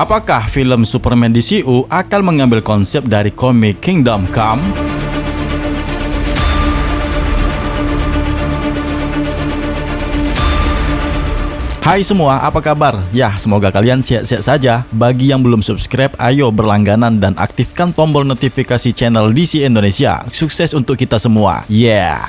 Apakah film Superman DCU akan mengambil konsep dari komik Kingdom Come? Hai semua, apa kabar? Ya, semoga kalian sehat-sehat saja. Bagi yang belum subscribe, ayo berlangganan dan aktifkan tombol notifikasi channel DC Indonesia. Sukses untuk kita semua. Yeah!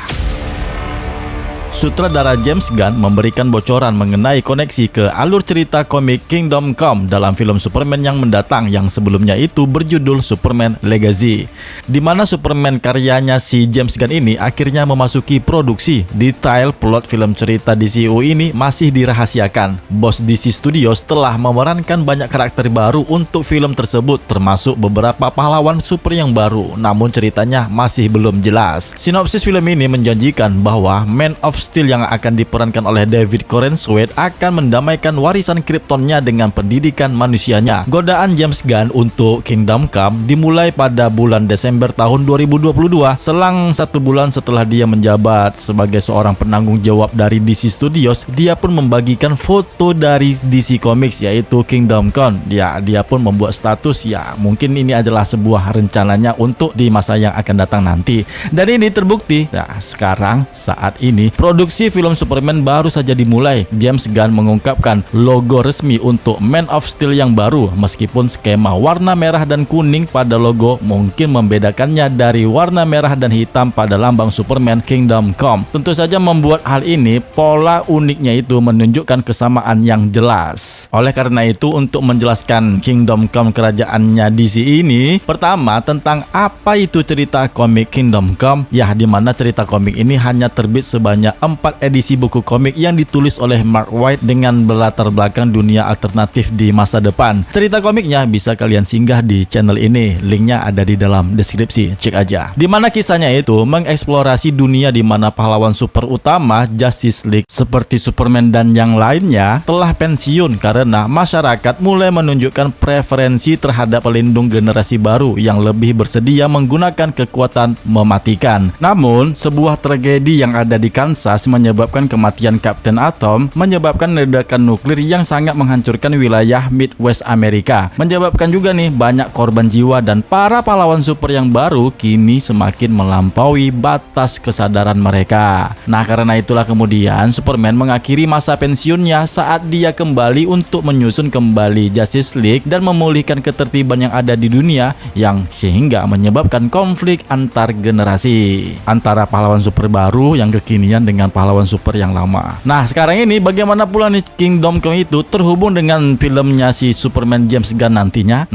Sutradara James Gunn memberikan bocoran mengenai koneksi ke alur cerita komik Kingdom Come dalam film Superman yang mendatang yang sebelumnya itu berjudul Superman Legacy, di mana Superman karyanya si James Gunn ini akhirnya memasuki produksi. Detail plot film cerita DCU ini masih dirahasiakan. Bos DC Studios telah memerankan banyak karakter baru untuk film tersebut, termasuk beberapa pahlawan super yang baru, namun ceritanya masih belum jelas. Sinopsis film ini menjanjikan bahwa Man of Steel yang akan diperankan oleh David Corenswet akan mendamaikan warisan Kryptonnya dengan pendidikan manusianya. Godaan James Gunn untuk Kingdom Come dimulai pada bulan Desember tahun 2022, selang 1 bulan setelah dia menjabat sebagai seorang penanggung jawab dari DC Studios. Dia pun membagikan foto dari DC Comics yaitu Kingdom Come. Dia pun membuat status mungkin ini adalah sebuah rencananya untuk di masa yang akan datang nanti. Dan ini terbukti. Sekarang saat ini produksi film Superman baru saja dimulai. James Gunn mengungkapkan logo resmi untuk Man of Steel yang baru, meskipun skema warna merah dan kuning pada logo mungkin membedakannya dari warna merah dan hitam pada lambang Superman Kingdom Come. Tentu saja membuat hal ini pola uniknya itu menunjukkan kesamaan yang jelas. Oleh karena itu, untuk menjelaskan Kingdom Come kerajaannya DC ini, pertama tentang apa itu cerita komik Kingdom Come, di mana cerita komik ini hanya terbit sebanyak 4 edisi buku komik yang ditulis oleh Mark Waid dengan berlatar belakang dunia alternatif di masa depan. Cerita komiknya bisa kalian singgah di channel ini, linknya ada di dalam deskripsi, cek aja. Di mana kisahnya itu mengeksplorasi dunia di mana pahlawan super utama Justice League seperti Superman dan yang lainnya telah pensiun karena masyarakat mulai menunjukkan preferensi terhadap pelindung generasi baru yang lebih bersedia menggunakan kekuatan mematikan. Namun, sebuah tragedi yang ada di Kansas menyebabkan kematian Captain Atom, menyebabkan ledakan nuklir yang sangat menghancurkan wilayah Midwest Amerika, menyebabkan juga banyak korban jiwa, dan para pahlawan super yang baru kini semakin melampaui batas kesadaran mereka. Karena itulah kemudian Superman mengakhiri masa pensiunnya saat dia kembali untuk menyusun kembali Justice League dan memulihkan ketertiban yang ada di dunia, yang sehingga menyebabkan konflik antar generasi antara pahlawan super baru yang kekinian dengan pahlawan super yang lama. Sekarang ini bagaimana pula Kingdom Come itu terhubung dengan filmnya si Superman James Gunn nantinya?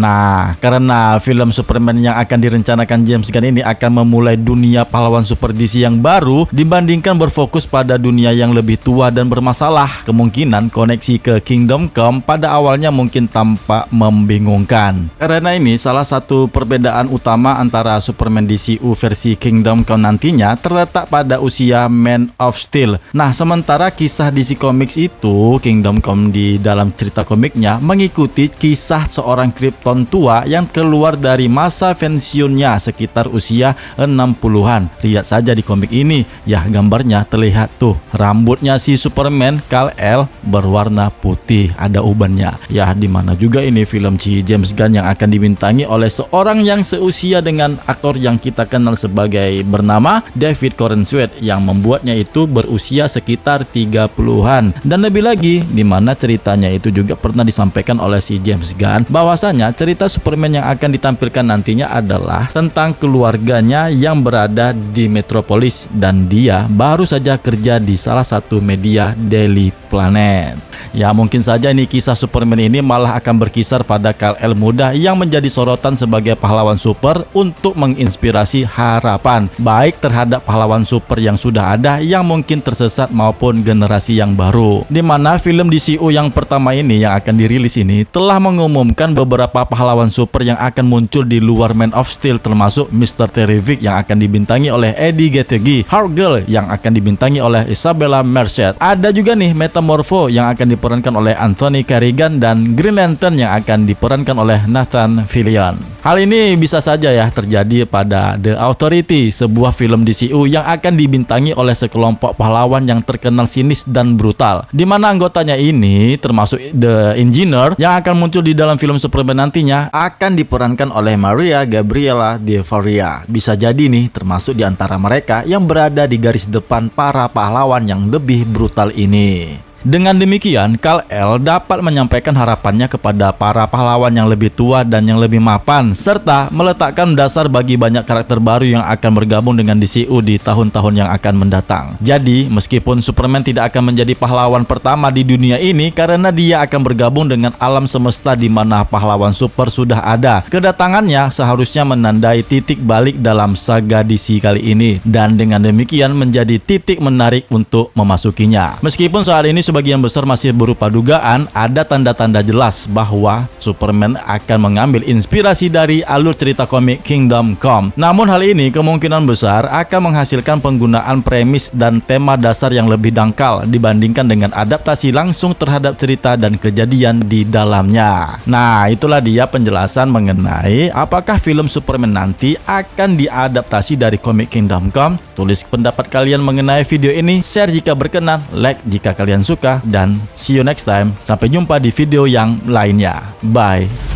Karena film Superman yang akan direncanakan James Gunn ini akan memulai dunia pahlawan super DC yang baru dibandingkan berfokus pada dunia yang lebih tua dan bermasalah. Kemungkinan koneksi ke Kingdom Come pada awalnya mungkin tampak membingungkan. Karena ini salah satu perbedaan utama antara Superman DCU versi Kingdom Come nantinya terletak pada usia Man of Steel. Sementara kisah DC Comics itu, Kingdom Come di dalam cerita komiknya mengikuti kisah seorang Krypton tua yang keluar dari masa pensiunnya sekitar usia 60-an. Lihat saja di komik ini, gambarnya terlihat tuh, rambutnya si Superman Kal-El berwarna putih, ada ubannya. Di mana juga ini film si James Gunn yang akan dibintangi oleh seorang yang seusia dengan aktor yang kita kenal sebagai bernama David Corenswet, yang membuatnya itu berusia sekitar 30-an. Dan lebih lagi, di mana ceritanya itu juga pernah disampaikan oleh si James Gunn bahwasanya cerita Superman yang akan ditampilkan nantinya adalah tentang keluarganya yang berada di Metropolis, dan dia baru saja kerja di salah satu media Daily Planet. Mungkin saja ini kisah Superman ini malah akan berkisar pada Kal-El muda yang menjadi sorotan sebagai pahlawan super untuk menginspirasi harapan baik terhadap pahlawan super yang sudah ada yang mungkin tersesat maupun generasi yang baru. Di mana film DCU yang pertama ini yang akan dirilis ini telah mengumumkan beberapa pahlawan super yang akan muncul di luar Man of Steel, termasuk Mr. Terrific yang akan dibintangi oleh Eddie Getegi, Hawkgirl yang akan dibintangi oleh Isabella Merced. Ada juga Metamorpho yang akan diperankan oleh Anthony Carrigan, dan Green Lantern yang akan diperankan oleh Nathan Fillion. Hal ini bisa saja ya terjadi pada The Authority, sebuah film DCU yang akan dibintangi oleh sekelompok pahlawan yang terkenal sinis dan brutal, di mana anggotanya ini termasuk The Engineer yang akan muncul di dalam film Superman nantinya akan diperankan oleh Maria Gabriela De Faria. Bisa jadi nih termasuk di antara mereka yang berada di garis depan para pahlawan yang lebih brutal ini. Dengan demikian, Kal-El dapat menyampaikan harapannya kepada para pahlawan yang lebih tua dan yang lebih mapan, serta meletakkan dasar bagi banyak karakter baru yang akan bergabung dengan DCU di tahun-tahun yang akan mendatang. Jadi, meskipun Superman tidak akan menjadi pahlawan pertama di dunia ini karena dia akan bergabung dengan alam semesta di mana pahlawan super sudah ada, kedatangannya seharusnya menandai titik balik dalam saga DC kali ini, dan dengan demikian menjadi titik menarik untuk memasukinya. Meskipun saat ini sebagian besar masih berupa dugaan, ada tanda-tanda jelas bahwa Superman akan mengambil inspirasi dari alur cerita komik Kingdom Come. Namun hal ini kemungkinan besar akan menghasilkan penggunaan premis dan tema dasar yang lebih dangkal dibandingkan dengan adaptasi langsung terhadap cerita dan kejadian di dalamnya. Nah, itulah dia penjelasan mengenai apakah film Superman nanti akan diadaptasi dari komik Kingdom Come. Tulis pendapat kalian mengenai video ini, share jika berkenan, like jika kalian suka, dan see you next time. Sampai jumpa di video yang lainnya. Bye.